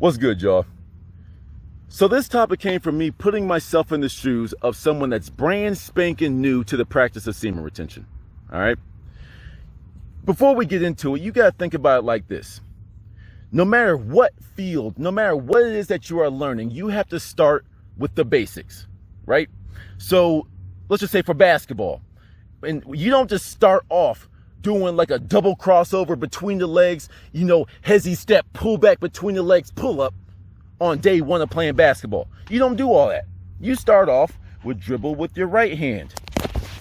What's good, y'all? So this topic came from me putting myself in the shoes of someone that's brand spanking new to the practice of semen retention. All right. Before we get into it, you got to think about it like this. No matter what field, no matter what it is that you are learning, you have to start with the basics, right? So let's just say for basketball, and you don't just start off doing like a double crossover between the legs, hezzy step, pull back between the legs, pull up on day one of playing basketball. You don't do all that. You start off with dribble with your right hand,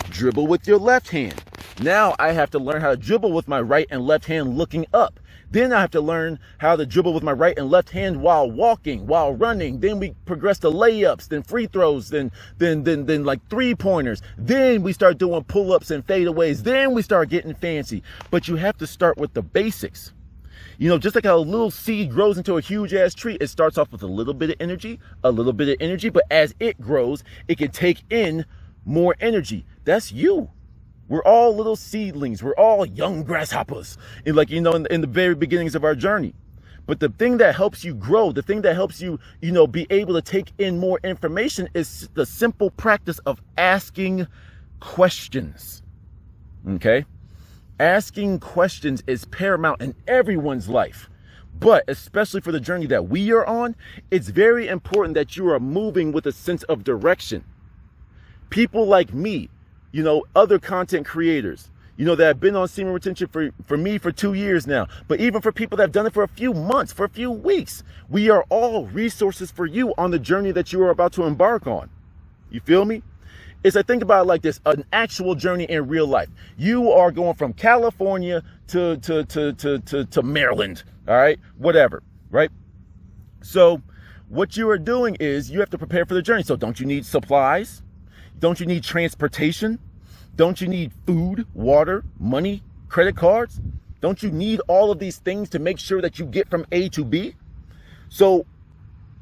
dribble with your left hand. Now I have to learn how to dribble with my right and left hand looking up. Then I have to learn how to dribble with my right and left hand while walking, while running. Then we progress to layups, then free throws, then like 3-pointers. Then we start doing pull-ups and fadeaways. Then we start getting fancy. But you have to start with the basics. Just like how a little seed grows into a huge ass tree, it starts off with a little bit of energy, but as it grows, it can take in more energy. That's you. We're all little seedlings. We're all young grasshoppers, in the very beginnings of our journey. But the thing that helps you grow, the thing that helps you, be able to take in more information is the simple practice of asking questions. Okay? Asking questions is paramount in everyone's life. But especially for the journey that we are on, it's very important that you are moving with a sense of direction. People like me, other content creators, that have been on semen retention for me for 2 years now, but even for people that have done it for a few months, for a few weeks, we are all resources for you on the journey that you are about to embark on. You feel me? I think about it like this, an actual journey in real life. You are going from California to Maryland, all right? Whatever, right? So what you are doing is you have to prepare for the journey. So don't you need supplies? Don't you need transportation? Don't you need food, water, money, credit cards? Don't you need all of these things to make sure that you get from A to B? So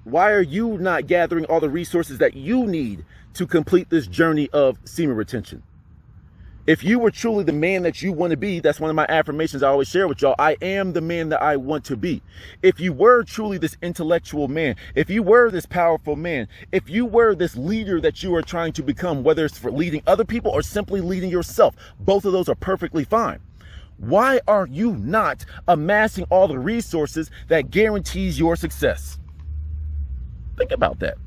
why are you not gathering all the resources that you need to complete this journey of semen retention? If you were truly the man that you want to be, that's one of my affirmations I always share with y'all. I am the man that I want to be. If you were truly this intellectual man, if you were this powerful man, if you were this leader that you are trying to become, whether it's for leading other people or simply leading yourself, both of those are perfectly fine. Why are you not amassing all the resources that guarantees your success? Think about that.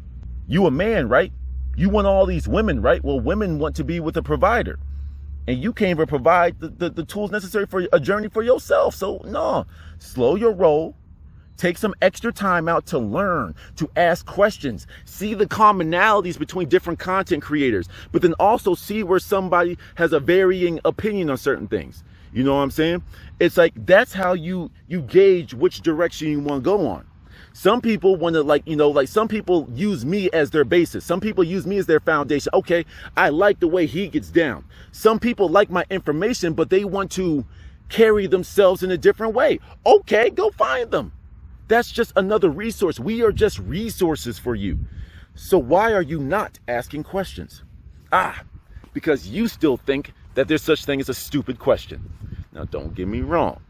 You a man, right? You want all these women, right? Well, women want to be with a provider. And you can't even provide the tools necessary for a journey for yourself. So no, slow your roll. Take some extra time out to learn, to ask questions, see the commonalities between different content creators, but then also see where somebody has a varying opinion on certain things. You know what I'm saying? It's like, that's how you gauge which direction you want to go on. Some people want to some people use me as their basis. Some people use me as their foundation. Okay, I like the way he gets down. Some people like my information, but they want to carry themselves in a different way. Okay, go find them. That's just another resource. We are just resources for you. So why are you not asking questions? Because you still think that there's such thing as a stupid question. Now, don't get me wrong.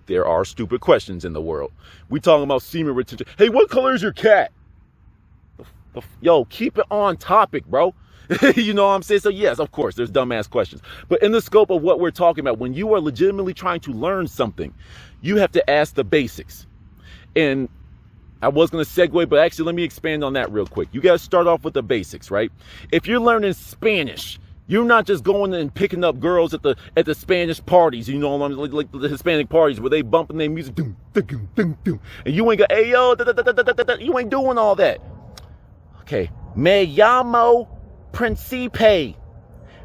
There are stupid questions in the world. We talking about semen retention. Hey, what color is your cat? Yo, keep it on topic, bro. You know what I'm saying? So yes, of course, there's dumbass questions. But in the scope of what we're talking about, when you are legitimately trying to learn something, you have to ask the basics. And I was going to segue, but actually let me expand on that real quick. You got to start off with the basics, right? If you're learning Spanish, you're not just going and picking up girls at the Spanish parties, like the Hispanic parties where they bumping their music, doom, doom, doom, doom, and you ain't got, hey yo, you ain't doing all that. Okay, me llamo Principe,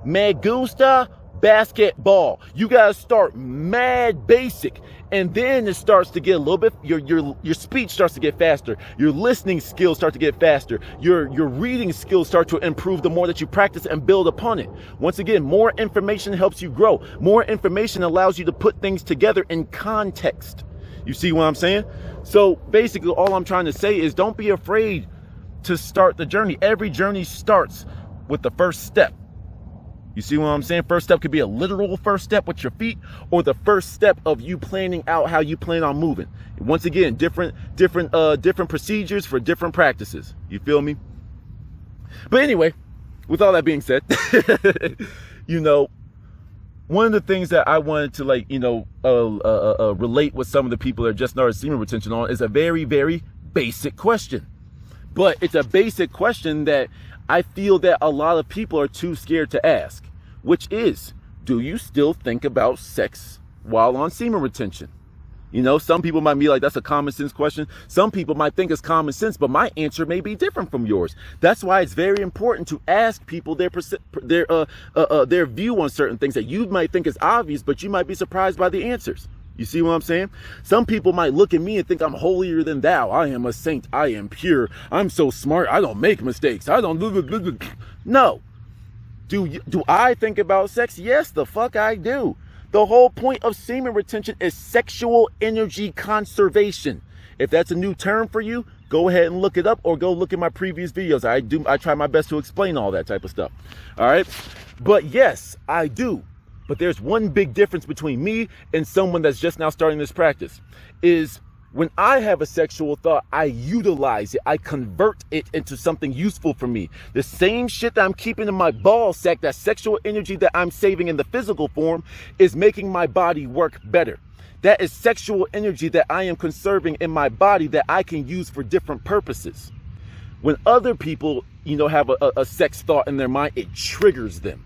me gusta basketball. You gotta start mad basic, and then it starts to get a little bit, your speech starts to get faster, your listening skills start to get faster, your reading skills start to improve the more that you practice and build upon it. Once again, more information helps you grow. More information allows you to put things together in context. You see what I'm saying? So basically all I'm trying to say is don't be afraid to start the journey. Every journey starts with the first step. You see what I'm saying? First step could be a literal first step with your feet, or the first step of you planning out how you plan on moving. Once again, different procedures for different practices. You feel me? But anyway, with all that being said, you know, one of the things that I wanted to relate with some of the people that just started semen retention on is a very, very basic question. But it's a basic question that I feel that a lot of people are too scared to ask, which is, do you still think about sex while on semen retention? You know, some people might be like, that's a common sense question. Some people might think it's common sense, but my answer may be different from yours. That's why it's very important to ask people their view on certain things that you might think is obvious, but you might be surprised by the answers. You see what I'm saying? Some people might look at me and think I'm holier than thou. I am a saint. I am pure. I'm so smart. I don't make mistakes. I don't. No. Do I think about sex? Yes, the fuck I do. The whole point of semen retention is sexual energy conservation. If that's a new term for you, go ahead and look it up, or go look at my previous videos. I try my best to explain all that type of stuff. All right. But yes, I do. But there's one big difference between me and someone that's just now starting this practice, is when I have a sexual thought, I utilize it. I convert it into something useful for me. The same shit that I'm keeping in my ball sack, that sexual energy that I'm saving in the physical form, is making my body work better. That is sexual energy that I am conserving in my body that I can use for different purposes. When other people, you know, have a sex thought in their mind, it triggers them.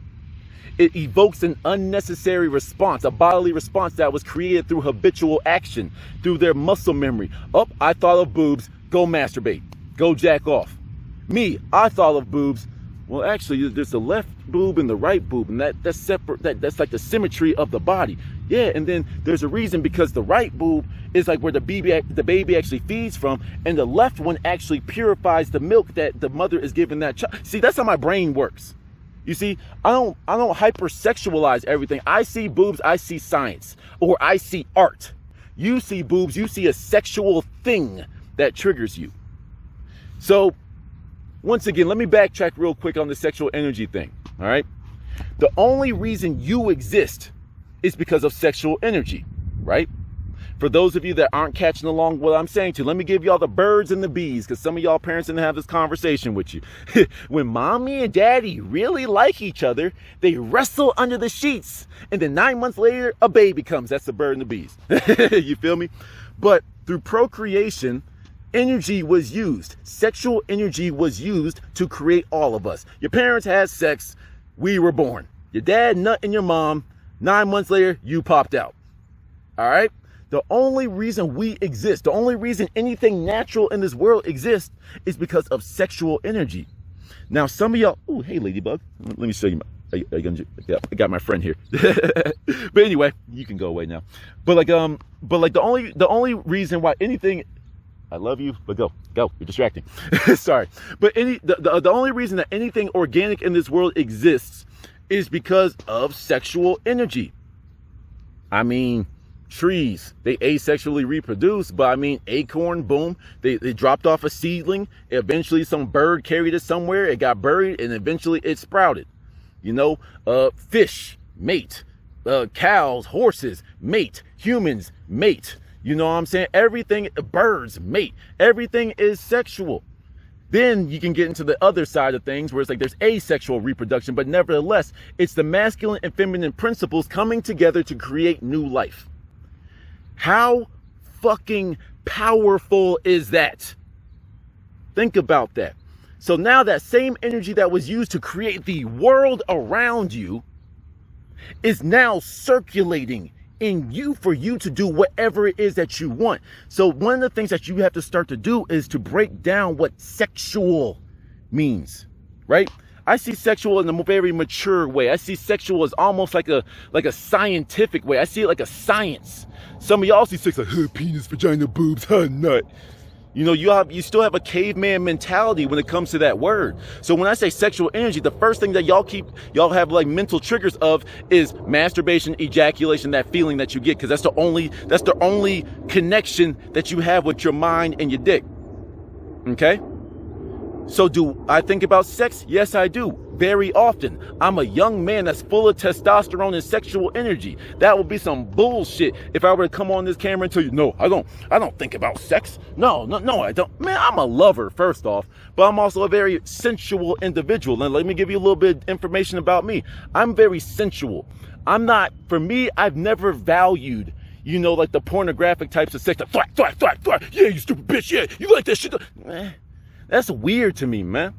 It evokes an unnecessary response, a bodily response that was created through habitual action, through their muscle memory. Oh, I thought of boobs, go masturbate, go jack off. Me, I thought of boobs. Well, actually, there's the left boob and the right boob, and that's separate. That's like the symmetry of the body. Yeah, and then there's a reason, because the right boob is like where the baby actually feeds from, and the left one actually purifies the milk that the mother is giving that child. See, that's how my brain works. You see, I don't hypersexualize everything. I see boobs, I see science, or I see art. You see boobs, you see a sexual thing that triggers you. So, once again, let me backtrack real quick on the sexual energy thing, all right? The only reason you exist is because of sexual energy, right? For those of you that aren't catching along with what I'm saying to, let me give y'all the birds and the bees, because some of y'all parents didn't have this conversation with you. When mommy and daddy really like each other, they wrestle under the sheets, and then 9 months later, a baby comes. That's the bird and the bees. You feel me? But through procreation, energy was used. Sexual energy was used to create all of us. Your parents had sex. We were born. Your dad nut in your mom. 9 months later, you popped out. All right? The only reason we exist, the only reason anything natural in this world exists, is because of sexual energy. Now, some of y'all, oh, hey, Ladybug, let me show you. I got my friend here. But anyway, you can go away now. But the only reason why anything, I love you, but go, you're distracting. Sorry. But the only reason that anything organic in this world exists is because of sexual energy. I mean, trees, they asexually reproduce, but I mean, acorn, boom, they dropped off a seedling. Eventually some bird carried it somewhere, it got buried, and eventually it sprouted. You know, fish mate, cows, horses mate, humans mate. You know what I'm saying? Everything, birds mate. Everything is sexual. Then you can get into the other side of things where it's like there's asexual reproduction, but nevertheless, it's the masculine and feminine principles coming together to create new life. How fucking powerful is that? Think about that. So now that same energy that was used to create the world around you is now circulating in you for you to do whatever it is that you want. So one of the things that you have to start to do is to break down what sexual means, right? I see sexual in a very mature way. I see sexual as almost like a scientific way. I see it like a science. Some of y'all see sex like, penis, vagina, boobs, nut. You know, you still have a caveman mentality when it comes to that word. So when I say sexual energy, the first thing that y'all have like mental triggers of is masturbation, ejaculation, that feeling that you get, because that's the only connection that you have with your mind and your dick. Okay? So do I think about sex? Yes, I do. Very often. I'm a young man that's full of testosterone and sexual energy. That would be some bullshit if I were to come on this camera and tell you, no, I don't think about sex. No, I don't. Man, I'm a lover, first off, but I'm also a very sensual individual. And let me give you a little bit of information about me. I'm very sensual. For me, I've never valued, like the pornographic types of sex. Thwack, thwack, thwack, thwack. Yeah, you stupid bitch. Yeah, you like that shit. That's weird to me, man.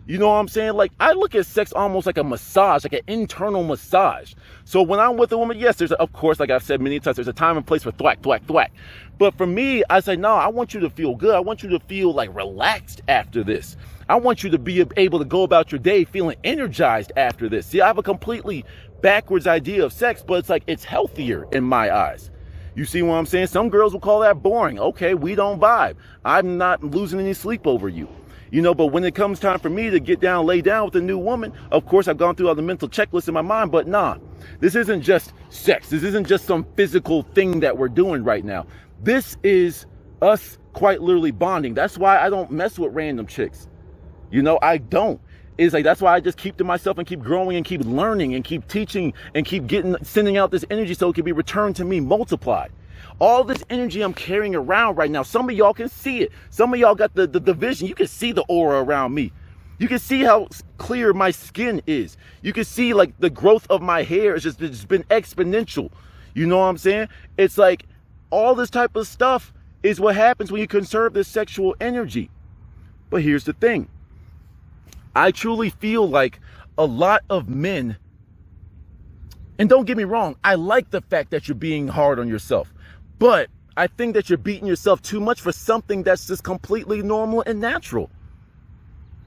You know what I'm saying? Like, I look at sex almost like a massage, like an internal massage. So when I'm with a woman, yes, of course, like I've said many times, there's a time and place for thwack, thwack, thwack. But for me, I say, no, I want you to feel good. I want you to feel like relaxed after this. I want you to be able to go about your day feeling energized after this. See, I have a completely backwards idea of sex, but it's healthier in my eyes. You see what I'm saying? Some girls will call that boring. Okay, we don't vibe. I'm not losing any sleep over you. But when it comes time for me to get down, lay down with a new woman, of course, I've gone through all the mental checklists in my mind, but nah, this isn't just sex. This isn't just some physical thing that we're doing right now. This is us quite literally bonding. That's why I don't mess with random chicks. I don't. It's like, that's why I just keep to myself and keep growing and keep learning and keep teaching and keep sending out this energy so it can be returned to me multiplied. All this energy I'm carrying around right now, some of y'all can see it. Some of y'all got the vision. You can see the aura around me. You can see how clear my skin is. You can see like the growth of my hair it's been exponential. You know what I'm saying? It's like all this type of stuff is what happens when you conserve this sexual energy. But here's the thing. I truly feel like a lot of men, and don't get me wrong, I like the fact that you're being hard on yourself. But I think that you're beating yourself too much for something that's just completely normal and natural.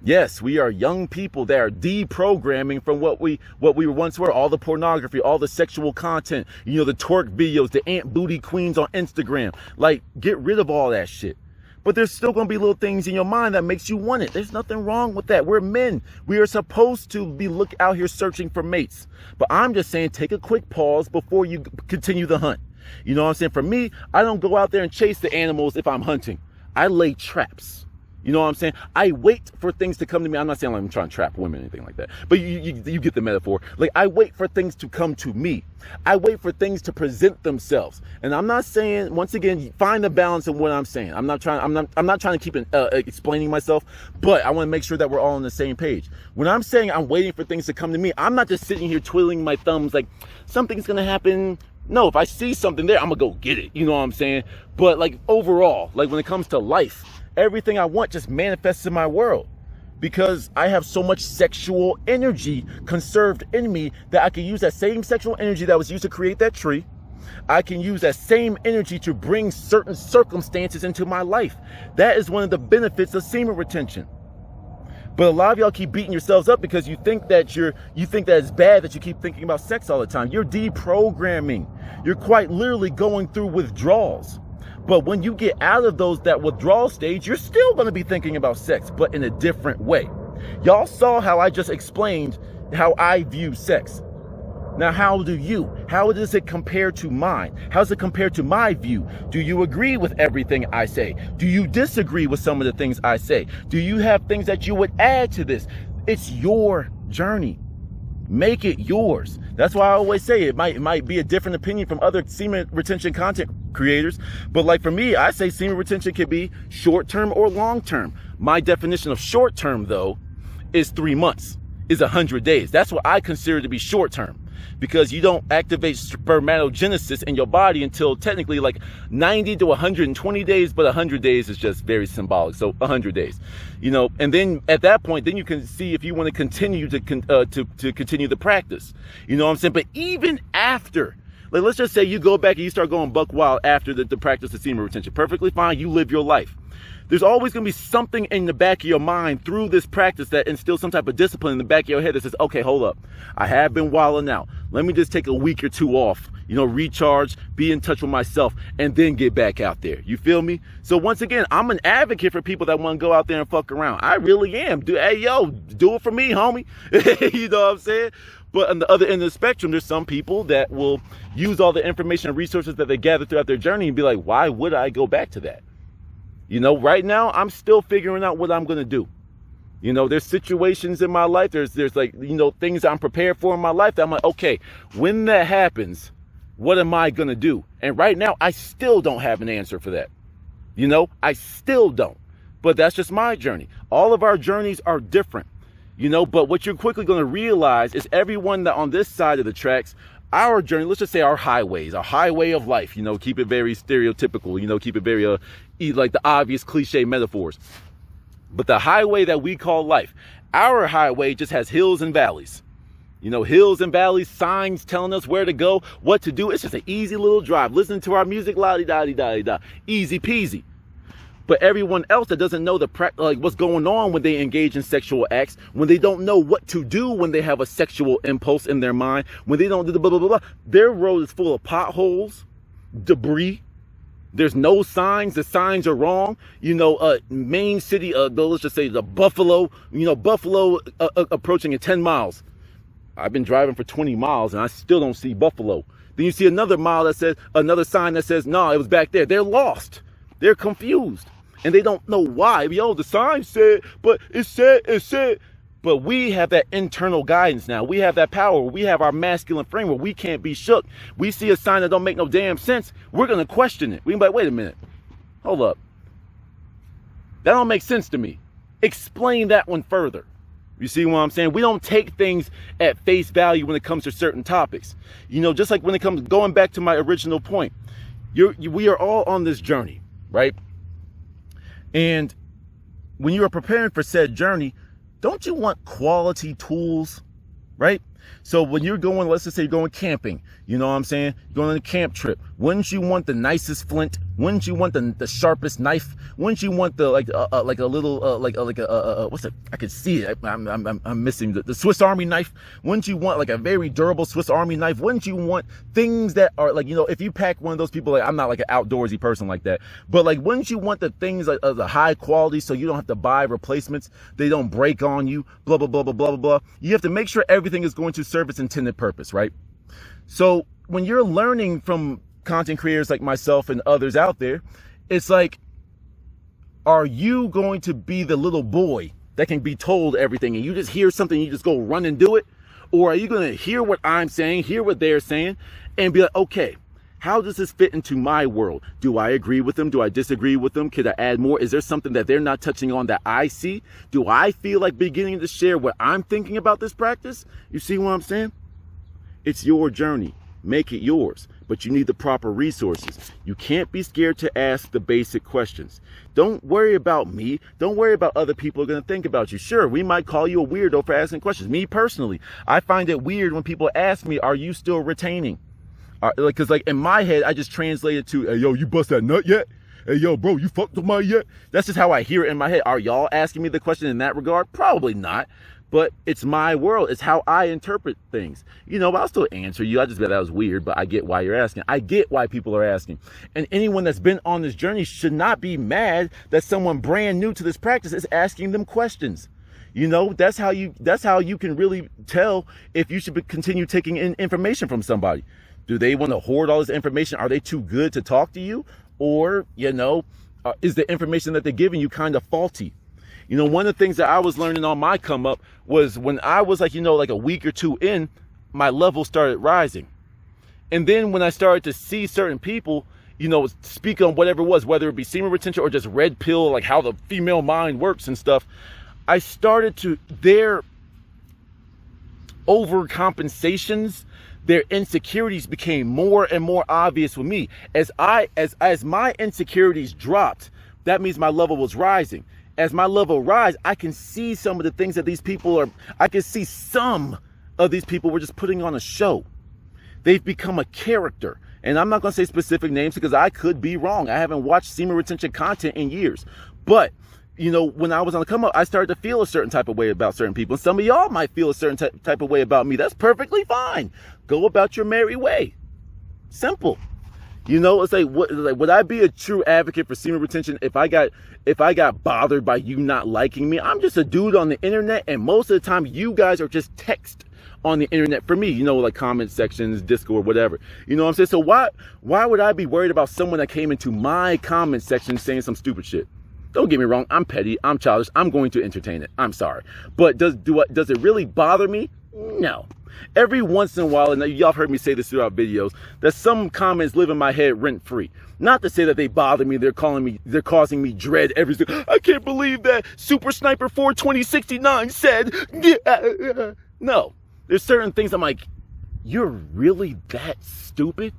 Yes, we are young people that are deprogramming from what we once were. All the pornography, all the sexual content, the twerk videos, the ant booty queens on Instagram. Like, get rid of all that shit. But there's still going to be little things in your mind that makes you want it. There's nothing wrong with that. We're men. We are supposed to be out here searching for mates. But I'm just saying, take a quick pause before you continue the hunt. You know what I'm saying? For me, I don't go out there and chase the animals if I'm hunting. I lay traps. You know what I'm saying? I wait for things to come to me. I'm not saying like I'm trying to trap women or anything like that. But you get the metaphor. Like, I wait for things to come to me. I wait for things to present themselves. And I'm not saying, once again, find the balance in what I'm saying. I'm not trying to keep explaining myself, but I want to make sure that we're all on the same page. When I'm saying I'm waiting for things to come to me, I'm not just sitting here twiddling my thumbs like something's going to happen. No, if I see something there, I'm going to go get it. You know what I'm saying? But like overall, like when it comes to life, everything I want just manifests in my world because I have so much sexual energy conserved in me that I can use that same sexual energy that was used to create that tree. I can use that same energy to bring certain circumstances into my life. That is one of the benefits of semen retention. But a lot of y'all keep beating yourselves up because you think that it's bad that you keep thinking about sex all the time. You're deprogramming. You're quite literally going through withdrawals. But when you get out of that withdrawal stage, you're still going to be thinking about sex, but in a different way. Y'all saw how I just explained how I view sex. Now, how do you? How does it compare to mine? How does it compare to my view? Do you agree with everything I say? Do you disagree with some of the things I say? Do you have things that you would add to this? It's your journey. Make it yours. That's why I always say it might be a different opinion from other semen retention content creators. But like for me, I say semen retention can be short-term or long-term. My definition of short-term, though, is 3 months, is 100 days. That's what I consider to be short-term. Because you don't activate spermatogenesis in your body until technically like 90 to 120 days, but 100 days is just very symbolic. So 100 days, and then at that point, then you can see if you want to continue to continue the practice. You know what I'm saying? But even after, like, let's just say you go back and you start going buck wild after the practice of semen retention. Perfectly fine. You live your life. There's always going to be something in the back of your mind through this practice that instills some type of discipline in the back of your head that says, okay, hold up. I have been wilding out. Let me just take a week or two off, recharge, be in touch with myself, and then get back out there. You feel me? So once again, I'm an advocate for people that want to go out there and fuck around. I really am. Do it for me, homie. You know what I'm saying? But on the other end of the spectrum, there's some people that will use all the information and resources that they gather throughout their journey and be like, why would I go back to that? Right now, I'm still figuring out what I'm going to do. You know, there's situations in my life, there's like, you know, things I'm prepared for in my life that I'm like, okay, when that happens, what am I gonna do? And right now, I still don't have an answer for that. You know, I still don't. But that's just my journey. All of our journeys are different, you know, but what you're quickly gonna realize is everyone that on this side of the tracks, our journey, let's just say our highways, our highway of life, you know, keep it very stereotypical, you know, keep it very, like the obvious cliche metaphors. But the highway that we call life, our highway just has hills and valleys. You know, hills and valleys, signs telling us where to go, what to do. It's just an easy little drive. Listening to our music, la-di-da-di-da-di-da, easy peasy. But everyone else that doesn't know like what's going on when they engage in sexual acts, when they don't know what to do when they have a sexual impulse in their mind, when they don't do the blah, blah, blah, blah, their road is full of potholes, debris. There's no signs. The signs are wrong. You know, main city, let's just say the Buffalo, you know, Buffalo approaching in 10 miles. I've been driving for 20 miles and I still don't see Buffalo. Then you see another mile that says, another sign that says, no, it was back there. They're lost. They're confused. And they don't know why. Yo, the sign said, but it said. But we have that internal guidance now. We have that power. We have our masculine framework. We can't be shook. We see a sign that don't make no damn sense. We're going to question it. We can be like, wait a minute. Hold up. That don't make sense to me. Explain that one further. You see what I'm saying? We don't take things at face value when it comes to certain topics. You know, just like when it comes, going back to my original point, we are all on this journey, right? And when you are preparing for said journey, don't you want quality tools, right? So when you're going, let's just say you're going camping, you know what I'm saying? You're going on a camp trip. Wouldn't you want the nicest flint? Wouldn't you want the sharpest knife? Wouldn't you want the like a little what's it? I can see it. I'm missing the Swiss Army knife. Wouldn't you want like a very durable Swiss Army knife? Wouldn't you want things that are like, you know, if you pack one of those people, like I'm not like an outdoorsy person like that, but like wouldn't you want the things like of the high quality so you don't have to buy replacements? They don't break on you. Blah blah blah blah blah blah. You have to make sure everything is going to serve its intended purpose, right? So when you're learning from content creators like myself and others out there, it's like, are you going to be the little boy that can be told everything and you just hear something, you just go run and do it? Or are you going to hear what I'm saying, hear what they're saying, and be like, okay, how does this fit into my world? Do I agree with them? Do I disagree with them? Could I add more? Is there something that they're not touching on that I see? Do I feel like beginning to share what I'm thinking about this practice? You see what I'm saying? It's your journey. Make it yours, but you need the proper resources. You can't be scared to ask the basic questions. Don't worry about me. Don't worry about other people are going to think about you. Sure, we might call you a weirdo for asking questions. Me personally, I find it weird when people ask me, are you still retaining? Because like in my head, I just translate it to, hey, yo, you bust that nut yet? Hey, yo, bro, you fucked with mine yet? That's just how I hear it in my head. Are y'all asking me the question in that regard? Probably not. But it's my world. It's how I interpret things. You know, I'll still answer you. I just bet that was weird, but I get why you're asking. I get why people are asking. And anyone that's been on this journey should not be mad that someone brand new to this practice is asking them questions. You know, that's how you can really tell if you should continue taking in information from somebody. Do they want to hoard all this information? Are they too good to talk to you? Or, you know, is the information that they're giving you kind of faulty? You know, one of the things that I was learning on my come up was when I was like, you know, like a week or two in, my level started rising. And then when I started to see certain people, you know, speak on whatever it was, whether it be semen retention or just red pill, like how the female mind works and stuff, I started to, their overcompensations, their insecurities became more and more obvious with me. As my insecurities dropped, that means my level was rising. As my level rise, I can see some of the things that these people are, I can see some of these people were just putting on a show. They've become a character. And I'm not going to say specific names because I could be wrong. I haven't watched semen retention content in years. But, you know, when I was on the come up, I started to feel a certain type of way about certain people. And some of y'all might feel a certain type of way about me. That's perfectly fine. Go about your merry way. Simple. You know, it's like, would I be a true advocate for semen retention if I got bothered by you not liking me? I'm just a dude on the internet, and most of the time you guys are just text on the internet for me, you know, like comment sections, Discord, whatever. You know what I'm saying? So why would I be worried about someone that came into my comment section saying some stupid shit? Don't get me wrong, I'm petty, I'm childish, I'm going to entertain it. I'm sorry. But does it really bother me? No. Every once in a while, and y'all have heard me say this throughout videos, that some comments live in my head rent free. Not to say that they bother me, they're causing me dread every single. I can't believe that Super Sniper 42069 said. No. There's certain things I'm like, you're really that stupid?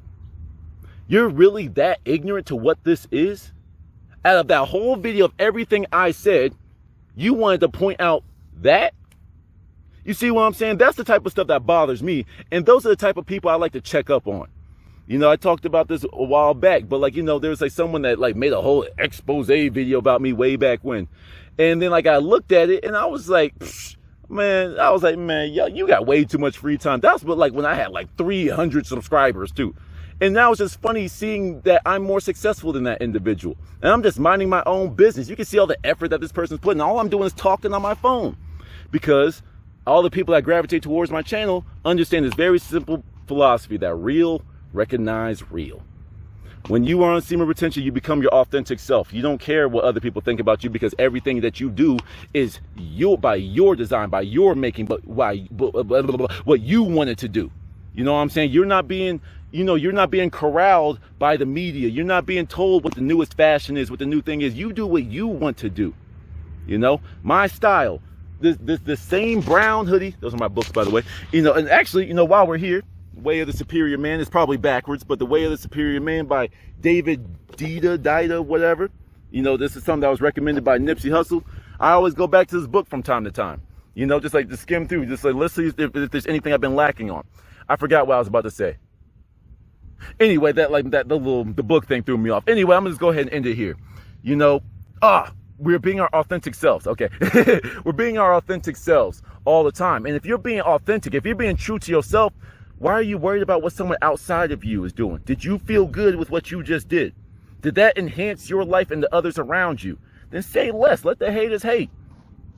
You're really that ignorant to what this is? Out of that whole video of everything I said, you wanted to point out that? You see what I'm saying? That's the type of stuff that bothers me. And those are the type of people I like to check up on. You know, I talked about this a while back, but like, you know, there was like someone that like made a whole expose video about me way back when. And then like I looked at it and I was like, man, yo, you got way too much free time. That's what, like when I had like 300 subscribers too. And now it's just funny seeing that I'm more successful than that individual. And I'm just minding my own business. You can see all the effort that this person's putting. All I'm doing is talking on my phone. Because all the people that gravitate towards my channel understand this very simple philosophy that real recognize real. When you are on Semen Retention, you become your authentic self. You don't care what other people think about you because everything that you do is by your design, by your making, but what you wanted to do. You know what I'm saying? You're not being corralled by the media. You're not being told what the newest fashion is, what the new thing is. You do what you want to do. You know, my style, the same brown hoodie. Those are my books, by the way. You know, and actually, you know, while we're here, Way of the Superior Man is probably backwards, but The Way of the Superior Man by David Dida, whatever. You know, this is something that was recommended by Nipsey Hussle. I always go back to this book from time to time. You know, just like to skim through, just like let's see if there's anything I've been lacking on. I forgot what I was about to say. Anyway, the book thing threw me off. Anyway, I'm gonna just go ahead and end it here. You know, we're being our authentic selves. Okay, we're being our authentic selves all the time. And if you're being authentic, if you're being true to yourself, why are you worried about what someone outside of you is doing? Did you feel good with what you just did? Did that enhance your life and the others around you? Then say less. Let the haters hate.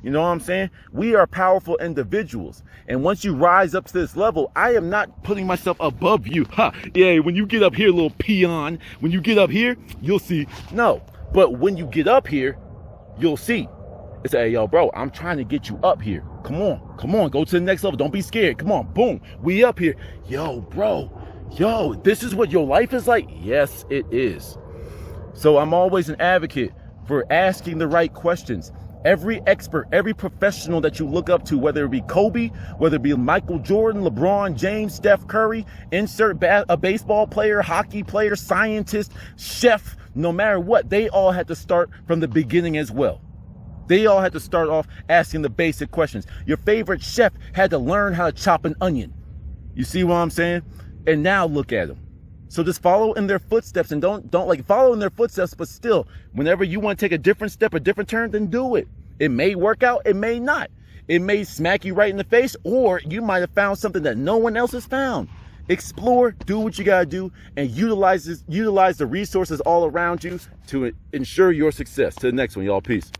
You know what I'm saying? We are powerful individuals. And once you rise up to this level, I am not putting myself above you. Ha! Yeah, when you get up here, little peon, when you get up here, you'll see. No. But when you get up here, you'll see. It's hey, yo, bro, I'm trying to get you up here. Come on, go to the next level. Don't be scared. Come on, boom, we up here. Yo, bro, this is what your life is like? Yes, it is. So I'm always an advocate for asking the right questions. Every expert, every professional that you look up to, whether it be Kobe, whether it be Michael Jordan, LeBron James, Steph Curry, insert a baseball player, hockey player, scientist, chef, no matter what, they all had to start from the beginning as well. They all had to start off asking the basic questions. Your favorite chef had to learn how to chop an onion. You see what I'm saying? And now look at them. So just follow in their footsteps and don't like follow in their footsteps, but still, whenever you want to take a different step, a different turn, then do it. It may work out, it may not. It may smack you right in the face, or you might have found something that no one else has found. Explore, do what you gotta do, and utilize the resources all around you to ensure your success. To the next one, y'all. Peace.